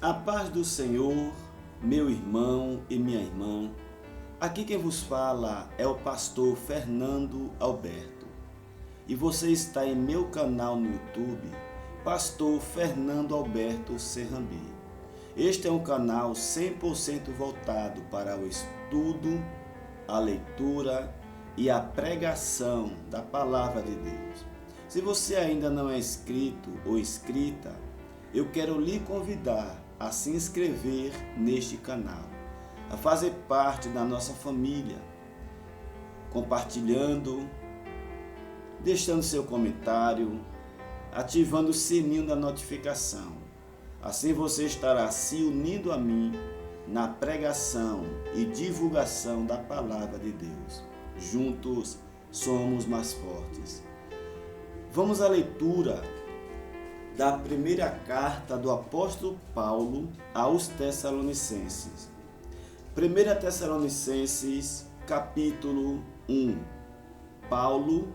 A paz do Senhor, meu irmão e minha irmã. Aqui quem vos fala é o pastor Fernando Alberto. E você está em meu canal no YouTube, Pastor Fernando Alberto Serrambi. Este é um canal 100% voltado para o estudo, a leitura e a pregação da Palavra de Deus. Se você ainda não é inscrito ou inscrita, eu quero lhe convidar a se inscrever neste canal, a fazer parte da nossa família, compartilhando, deixando seu comentário, ativando o sininho da notificação. Assim você estará se unindo a mim na pregação e divulgação da Palavra de Deus. Juntos somos mais fortes. Vamos à leitura da primeira carta do apóstolo Paulo aos Tessalonicenses. 1 Tessalonicenses, capítulo 1. Paulo,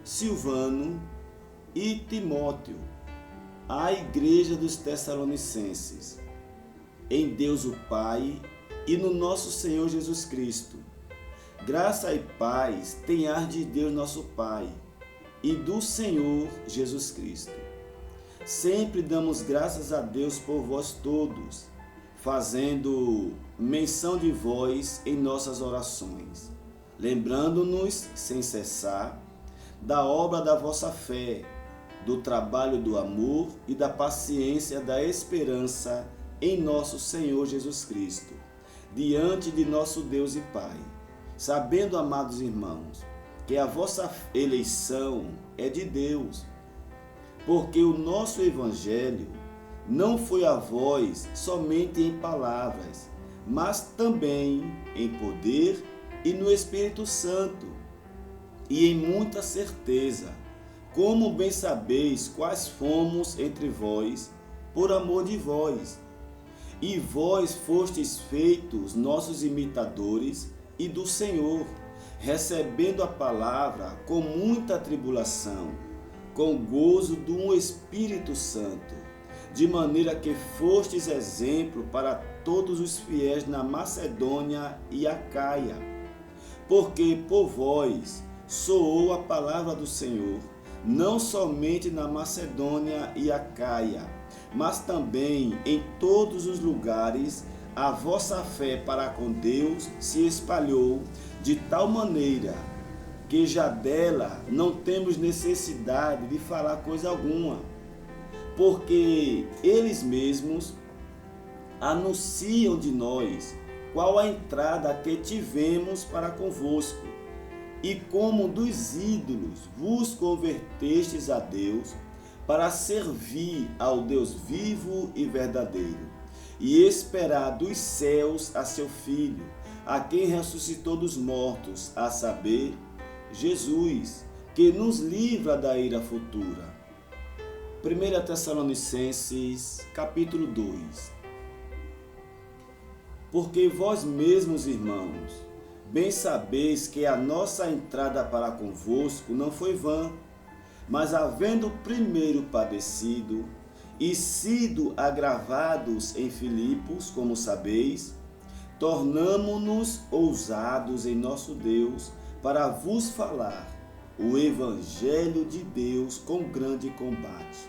Silvano e Timóteo, à igreja dos Tessalonicenses, em Deus o Pai e no nosso Senhor Jesus Cristo. Graça e paz tenhar de Deus nosso Pai e do Senhor Jesus Cristo. Sempre damos graças a Deus por vós todos, fazendo menção de vós em nossas orações, lembrando-nos sem cessar da obra da vossa fé, do trabalho do amor e da paciência da esperança em nosso Senhor Jesus Cristo, diante de nosso Deus e Pai, sabendo, amados irmãos, que a vossa eleição é de Deus, porque o nosso Evangelho não foi a vós somente em palavras, mas também em poder e no Espírito Santo, e em muita certeza, como bem sabeis quais fomos entre vós, por amor de vós. E vós fostes feitos nossos imitadores e do Senhor, recebendo a palavra com muita tribulação, com gozo do Espírito Santo, de maneira que fostes exemplo para todos os fiéis na Macedônia e Acaia, porque por vós soou a palavra do Senhor, não somente na Macedônia e Acaia, mas também em todos os lugares a vossa fé para com Deus se espalhou de tal maneira que já dela não temos necessidade de falar coisa alguma, porque eles mesmos anunciam de nós qual a entrada que tivemos para convosco, e como dos ídolos vos convertestes a Deus, para servir ao Deus vivo e verdadeiro, e esperar dos céus a seu Filho, a quem ressuscitou dos mortos, a saber, Jesus, que nos livra da ira futura. 1 Tessalonicenses, capítulo 2. Porque vós mesmos, irmãos, bem sabeis que a nossa entrada para convosco não foi vã, mas havendo primeiro padecido e sido agravados em Filipos, como sabeis, tornamo-nos ousados em nosso Deus para vos falar o Evangelho de Deus com grande combate.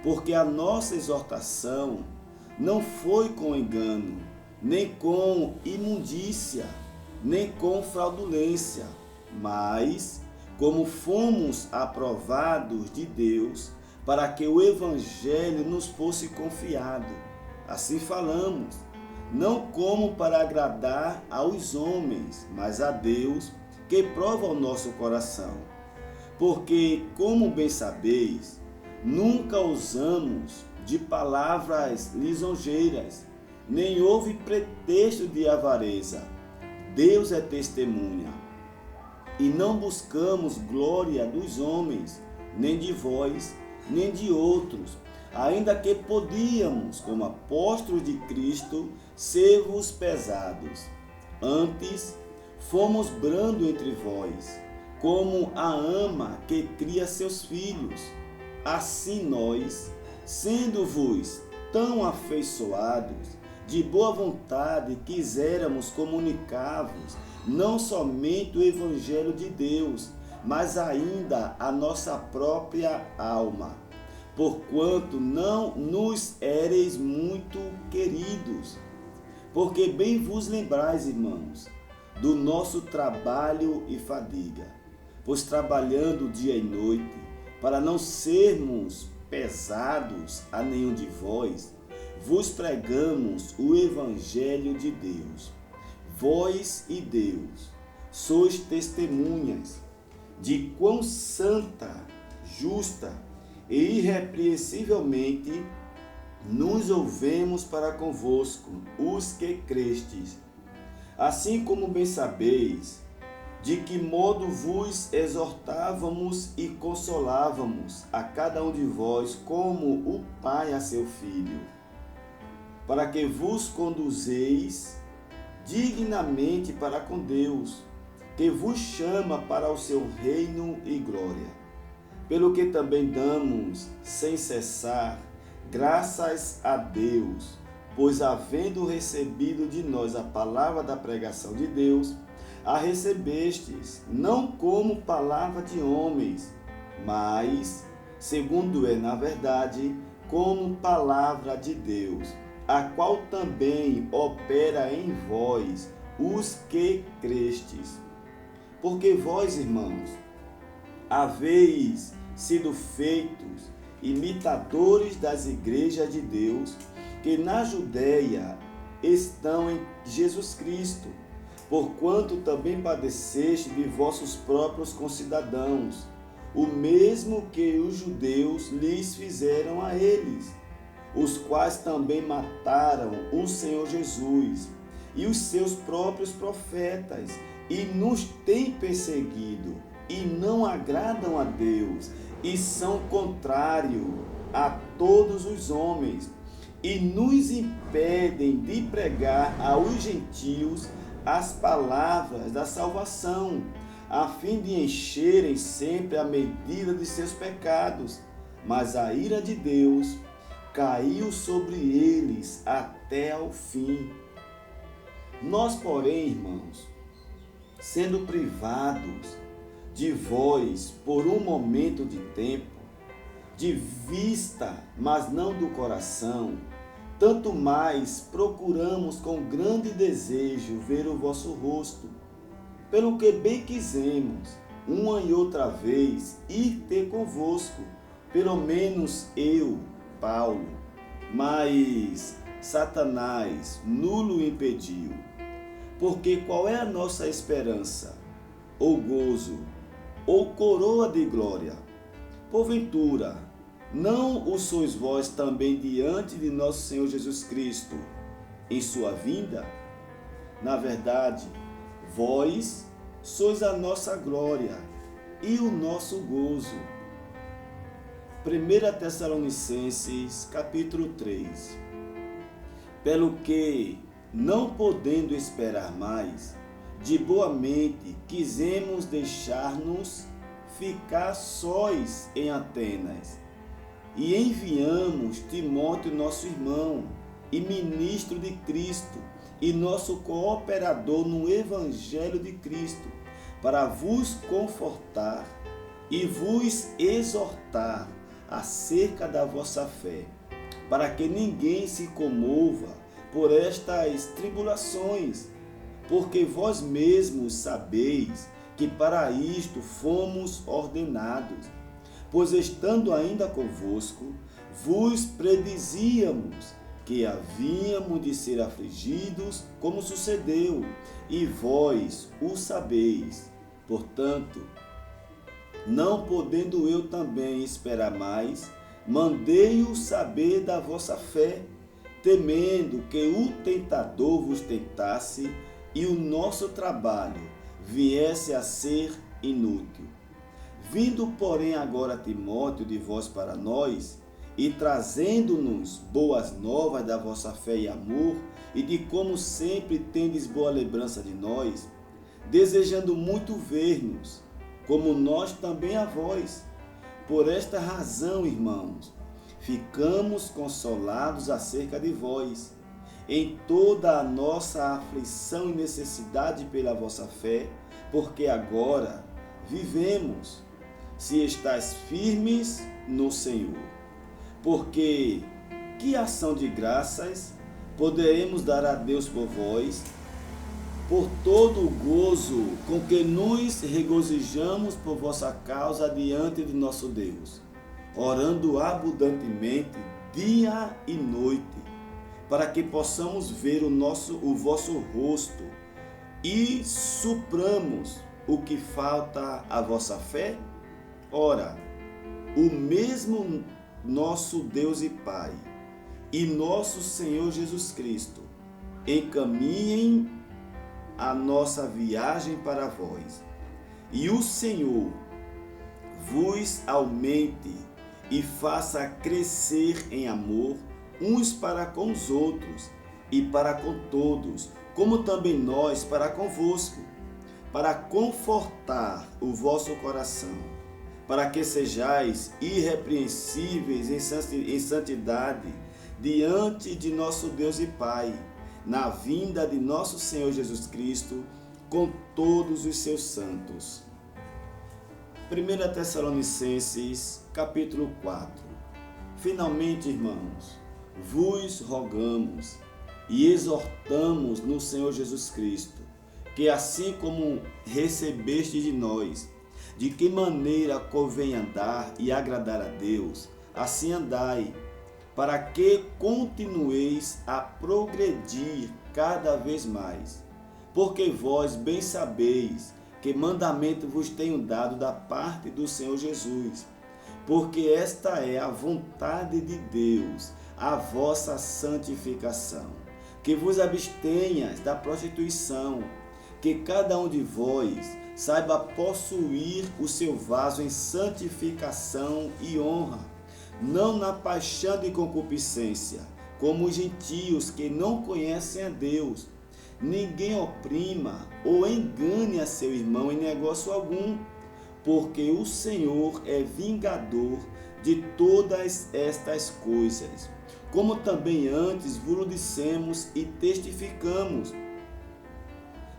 Porque a nossa exortação não foi com engano, nem com imundícia, nem com fraudulência, mas como fomos aprovados de Deus, para que o Evangelho nos fosse confiado. Assim falamos, não como para agradar aos homens, mas a Deus, que prova o nosso coração. Porque, como bem sabeis, nunca usamos de palavras lisonjeiras, nem houve pretexto de avareza. Deus é testemunha. E não buscamos glória dos homens, nem de vós, nem de outros, ainda que podíamos, como apóstolos de Cristo, ser-vos pesados. Antes, fomos brando entre vós, como a ama que cria seus filhos. Assim nós, sendo-vos tão afeiçoados, de boa vontade quiséramos comunicar-vos não somente o Evangelho de Deus, mas ainda a nossa própria alma, porquanto não nos éreis muito queridos. Porque bem vos lembrais, irmãos, do nosso trabalho e fadiga, pois trabalhando dia e noite, para não sermos pesados a nenhum de vós, vos pregamos o Evangelho de Deus. Vós e Deus sois testemunhas de quão santa, justa e irrepreensivelmente nos ouvemos para convosco, os que crestes. Assim como bem sabeis, de que modo vos exortávamos e consolávamos a cada um de vós, como o Pai a seu Filho, para que vos conduzeis dignamente para com Deus, que vos chama para o seu reino e glória. Pelo que também damos, sem cessar, graças a Deus, pois havendo recebido de nós a palavra da pregação de Deus, a recebestes, não como palavra de homens, mas, segundo é na verdade, como palavra de Deus, a qual também opera em vós, os que crestes. Porque vós, irmãos, haveis sido feitos imitadores das igrejas de Deus, que na Judéia estão em Jesus Cristo, porquanto também padeceste de vossos próprios concidadãos, o mesmo que os judeus lhes fizeram a eles, os quais também mataram o Senhor Jesus e os seus próprios profetas, e nos têm perseguido, e não agradam a Deus, e são contrários a todos os homens, e nos impedem de pregar aos gentios as palavras da salvação, a fim de encherem sempre a medida de seus pecados. Mas a ira de Deus caiu sobre eles até ao fim. Nós, porém, irmãos, sendo privados de vós por um momento de tempo, de vista, mas não do coração, tanto mais procuramos com grande desejo ver o vosso rosto, pelo que bem quisemos, uma e outra vez, ir ter convosco, pelo menos eu, Paulo, mas Satanás nulo impediu. Porque qual é a nossa esperança, ou gozo, ou coroa de glória? Porventura, não o sois vós também diante de nosso Senhor Jesus Cristo, em sua vinda? Na verdade, vós sois a nossa glória e o nosso gozo. 1 Tessalonicenses, capítulo 3. Pelo que, não podendo esperar mais, de boa mente quisemos deixar-nos ficar sós em Atenas, e enviamos Timóteo, nosso irmão, e ministro de Cristo, e nosso cooperador no Evangelho de Cristo, para vos confortar e vos exortar acerca da vossa fé, para que ninguém se comova por estas tribulações, porque vós mesmos sabeis que para isto fomos ordenados, pois estando ainda convosco, vos predizíamos que havíamos de ser afligidos, como sucedeu, e vós o sabeis. Portanto, não podendo eu também esperar mais, mandei-o saber da vossa fé, temendo que o tentador vos tentasse e o nosso trabalho viesse a ser inútil. Vindo, porém, agora Timóteo de vós para nós, e trazendo-nos boas novas da vossa fé e amor, e de como sempre tendes boa lembrança de nós, desejando muito ver-nos, como nós também a vós. Por esta razão, irmãos, ficamos consolados acerca de vós, em toda a nossa aflição e necessidade pela vossa fé, porque agora vivemos, se estáis firmes no Senhor. Porque que ação de graças poderemos dar a Deus por vós, por todo o gozo com que nos regozijamos por vossa causa diante de nosso Deus, orando abundantemente dia e noite, para que possamos ver o vosso rosto e supramos o que falta à vossa fé? Ora, o mesmo nosso Deus e Pai e nosso Senhor Jesus Cristo encaminhem a nossa viagem para vós, e o Senhor vos aumente e faça crescer em amor uns para com os outros e para com todos, como também nós para convosco, para confortar o vosso coração, para que sejais irrepreensíveis em santidade diante de nosso Deus e Pai, na vinda de nosso Senhor Jesus Cristo, com todos os seus santos. 1 Tessalonicenses, capítulo 4. Finalmente, irmãos, vos rogamos e exortamos no Senhor Jesus Cristo, que assim como recebeste de nós, de que maneira convém andar e agradar a Deus, assim andai, para que continueis a progredir cada vez mais. Porque vós bem sabeis que mandamento vos tenho dado da parte do Senhor Jesus, porque esta é a vontade de Deus, a vossa santificação, que vos abstenhas da prostituição, que cada um de vós saiba possuir o seu vaso em santificação e honra, não na paixão de concupiscência, como os gentios que não conhecem a Deus. Ninguém oprima ou engane a seu irmão em negócio algum, porque o Senhor é vingador de todas estas coisas, como também antes vos dissemos e testificamos,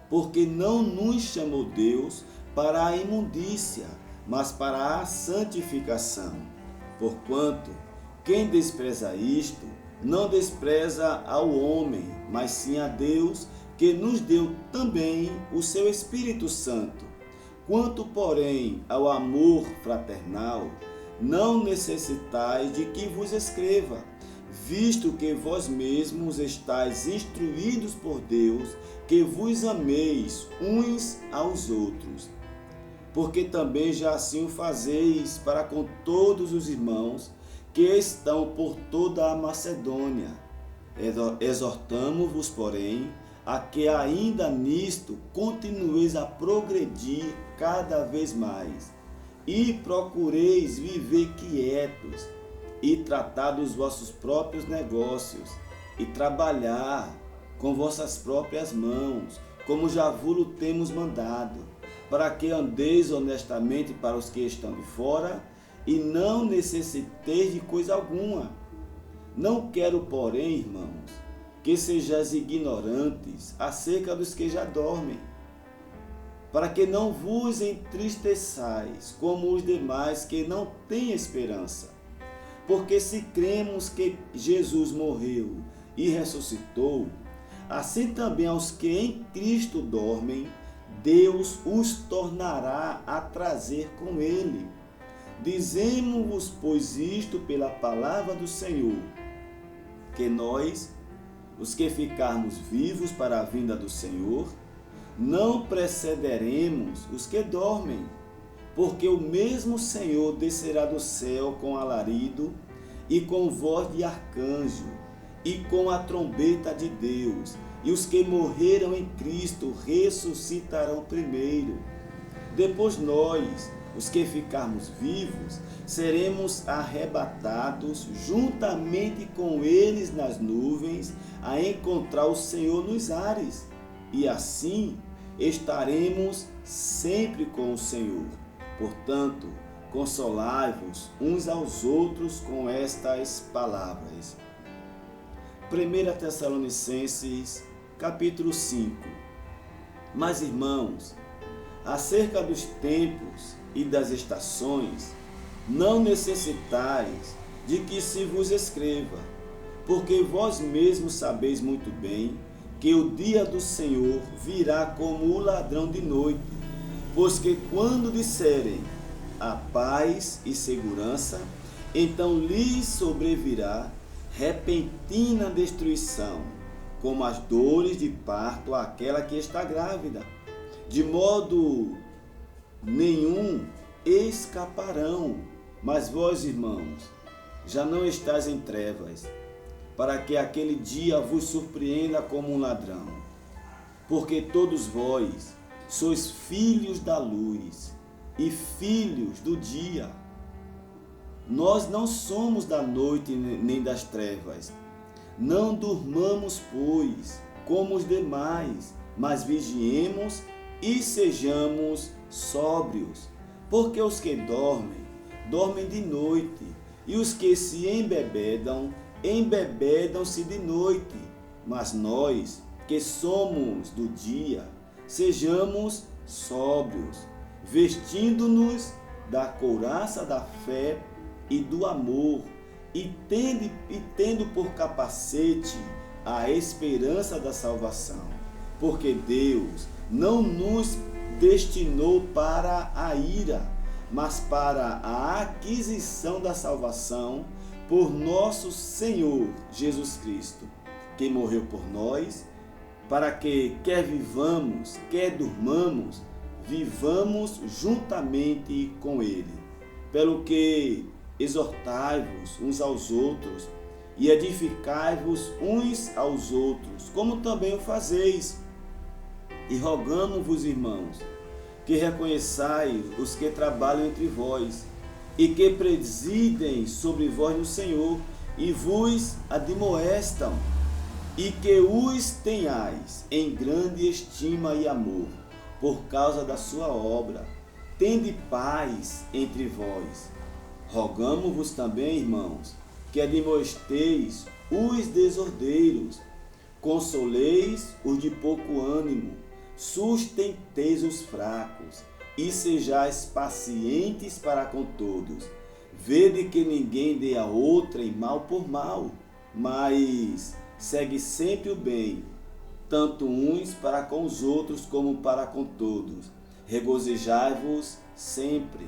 porque não nos chamou Deus para a imundícia, mas para a santificação. Porquanto, quem despreza isto, não despreza ao homem, mas sim a Deus, que nos deu também o seu Espírito Santo. Quanto, porém, ao amor fraternal, não necessitais de que vos escreva, visto que vós mesmos estáis instruídos por Deus, que vos ameis uns aos outros. Porque também já assim o fazeis para com todos os irmãos que estão por toda a Macedônia. Exortamo-vos, porém, a que ainda nisto continueis a progredir cada vez mais, e procureis viver quietos, e tratar dos vossos próprios negócios, e trabalhar com vossas próprias mãos, como já vos temos mandado, para que andeis honestamente para os que estão de fora, e não necessiteis de coisa alguma. Não quero, porém, irmãos, que sejais ignorantes acerca dos que já dormem, para que não vos entristeçais como os demais que não têm esperança. Porque se cremos que Jesus morreu e ressuscitou, assim também aos que em Cristo dormem, Deus os tornará a trazer com ele. Dizemos-vos, pois, isto pela palavra do Senhor, que nós, os que ficarmos vivos para a vinda do Senhor, não precederemos os que dormem, porque o mesmo Senhor descerá do céu com alarido e com voz de arcanjo e com a trombeta de Deus, e os que morreram em Cristo ressuscitarão primeiro. Depois nós, os que ficarmos vivos, seremos arrebatados juntamente com eles nas nuvens, a encontrar o Senhor nos ares, e assim estaremos sempre com o Senhor. Portanto, consolai-vos uns aos outros com estas palavras. 1 Tessalonicenses, capítulo 5. Mas, irmãos, acerca dos tempos e das estações, não necessitais de que se vos escreva, porque vós mesmos sabeis muito bem que o dia do Senhor virá como o ladrão de noite. Pois que quando disserem a paz e segurança, então lhes sobrevirá repentina destruição, como as dores de parto àquela que está grávida. De modo nenhum escaparão. Mas vós, irmãos, já não estáis em trevas, para que aquele dia vos surpreenda como um ladrão. Porque todos vós sois filhos da luz e filhos do dia. Nós não somos da noite nem das trevas. Não durmamos, pois, como os demais, mas vigiemos e sejamos sóbrios. Porque os que dormem, dormem de noite, e os que se embebedam, embebedam-se de noite. Mas nós, que somos do dia, sejamos sóbrios, vestindo-nos da couraça da fé e do amor, e tendo por capacete a esperança da salvação. Porque Deus não nos destinou para a ira, mas para a aquisição da salvação por nosso Senhor Jesus Cristo, que morreu por nós, para que, quer vivamos, quer durmamos, vivamos juntamente com Ele. Pelo que exortai-vos uns aos outros e edificai-vos uns aos outros, como também o fazeis. E rogamo-vos, irmãos, que reconheçais os que trabalham entre vós e que presidem sobre vós no Senhor e vos admoestam, e que os tenhais em grande estima e amor, por causa da sua obra. Tende paz entre vós. Rogamo-vos também, irmãos, que admoesteis os desordeiros, consoleis os de pouco ânimo, sustenteis os fracos, e sejais pacientes para com todos. Vede que ninguém dê a outrem mal por mal, mas segue sempre o bem, tanto uns para com os outros como para com todos. Regozijai-vos sempre,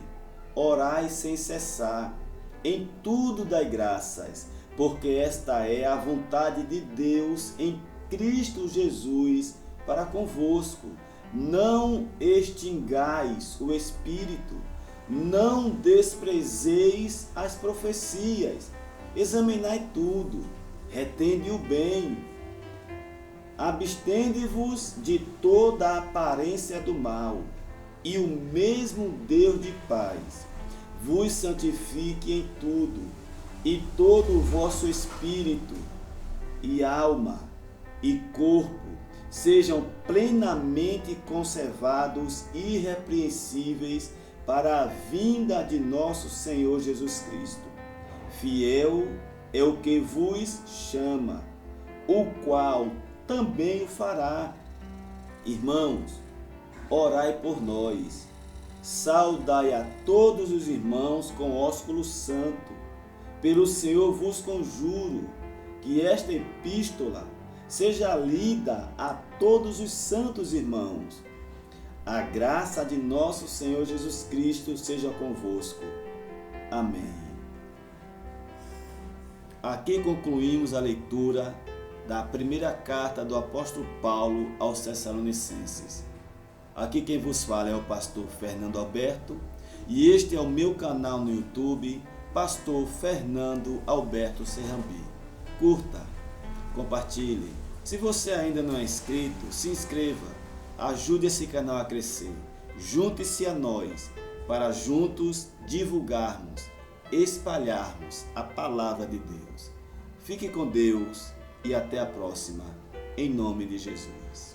orai sem cessar, em tudo dai graças, porque esta é a vontade de Deus em Cristo Jesus para convosco. Não extingais o Espírito, não desprezeis as profecias, examinai tudo, retende o bem, abstende-vos de toda a aparência do mal, e o mesmo Deus de paz vos santifique em tudo, e todo o vosso espírito e alma e corpo sejam plenamente conservados irrepreensíveis para a vinda de nosso Senhor Jesus Cristo. Fiel é o que vos chama, o qual também o fará. Irmãos, orai por nós. Saudai a todos os irmãos com ósculo santo. Pelo Senhor vos conjuro que esta epístola seja lida a todos os santos irmãos. A graça de nosso Senhor Jesus Cristo seja convosco. Amém. Aqui concluímos a leitura da primeira carta do apóstolo Paulo aos Tessalonicenses. Aqui quem vos fala é o pastor Fernando Alberto e este é o meu canal no YouTube, Pastor Fernando Alberto Serrambi. Curta, compartilhe. Se você ainda não é inscrito, se inscreva. Ajude esse canal a crescer. Junte-se a nós para juntos divulgarmos, espalharmos a palavra de Deus. Fique com Deus e até a próxima, em nome de Jesus.